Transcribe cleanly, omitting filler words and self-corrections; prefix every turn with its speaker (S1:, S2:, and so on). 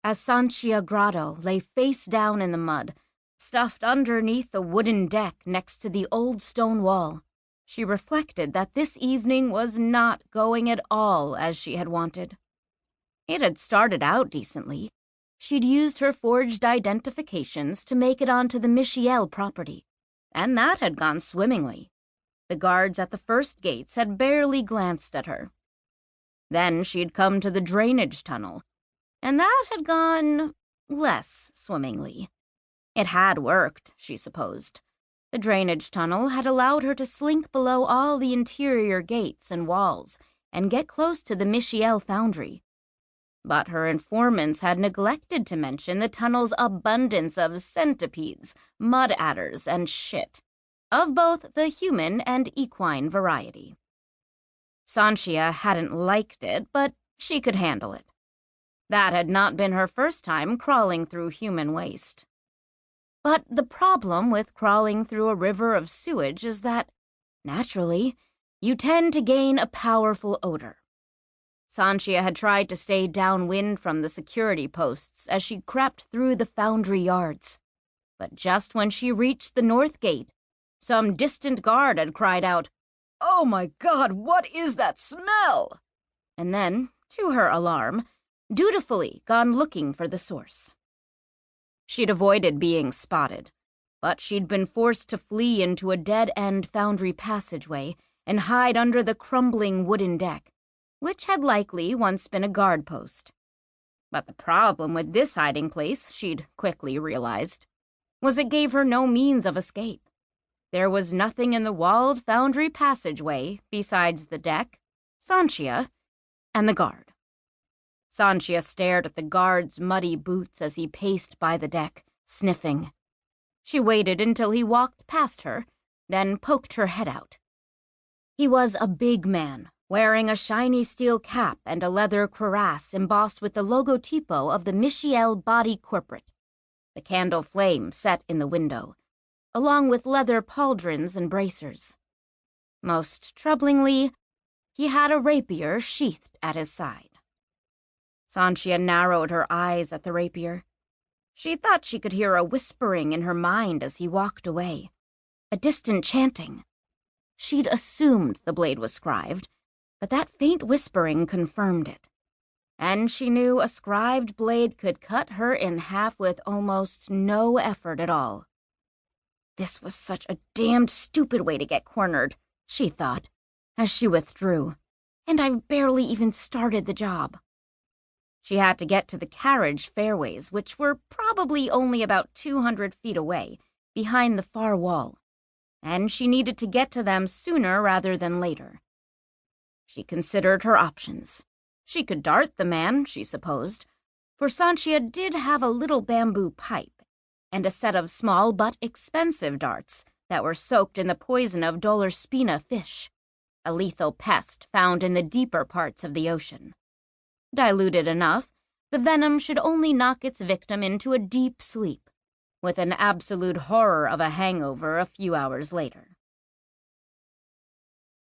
S1: as Sancia Grado lay face down in the mud, stuffed underneath a wooden deck next to the old stone wall. She reflected that this evening was not going at all as she had wanted. It had started out decently. She'd used her forged identifications to make it onto the Michiel property, and that had gone swimmingly. The guards at the first gates had barely glanced at her. Then she'd come to the drainage tunnel, and that had gone less swimmingly. It had worked, she supposed. The drainage tunnel had allowed her to slink below all the interior gates and walls and get close to the Michiel foundry. But her informants had neglected to mention the tunnel's abundance of centipedes, mud adders, and shit, of both the human and equine variety. Sancia hadn't liked it, but she could handle it. That had not been her first time crawling through human waste. But the problem with crawling through a river of sewage is that, naturally, you tend to gain a powerful odor. Sancia had tried to stay downwind from the security posts as she crept through the foundry yards. But just when she reached the north gate, some distant guard had cried out, "Oh my God, what is that smell?" And then, to her alarm, dutifully gone looking for the source. She'd avoided being spotted, but she'd been forced to flee into a dead-end foundry passageway and hide under the crumbling wooden deck, which had likely once been a guard post. But the problem with this hiding place, she'd quickly realized, was it gave her no means of escape. There was nothing in the walled foundry passageway besides the deck, Sancia, and the guard. Sancia stared at the guard's muddy boots as he paced by the deck, sniffing. She waited until he walked past her, then poked her head out. He was a big man, wearing a shiny steel cap and a leather cuirass embossed with the logotypo of the Michiel Body Corporate. The candle flame set in the window, along with leather pauldrons and bracers. Most troublingly, he had a rapier sheathed at his side. Sancia narrowed her eyes at the rapier. She thought she could hear a whispering in her mind as he walked away, a distant chanting. She'd assumed the blade was scribed, but that faint whispering confirmed it. And she knew a scribed blade could cut her in half with almost no effort at all. This was such a damned stupid way to get cornered, she thought, as she withdrew, and I've barely even started the job. She had to get to the carriage fairways, which were probably only about 200 feet away, behind the far wall, and she needed to get to them sooner rather than later. She considered her options. She could dart the man, she supposed, for Sancia did have a little bamboo pipe and a set of small but expensive darts that were soaked in the poison of dollarspina fish, a lethal pest found in the deeper parts of the ocean. Diluted enough, the venom should only knock its victim into a deep sleep, with an absolute horror of a hangover a few hours later.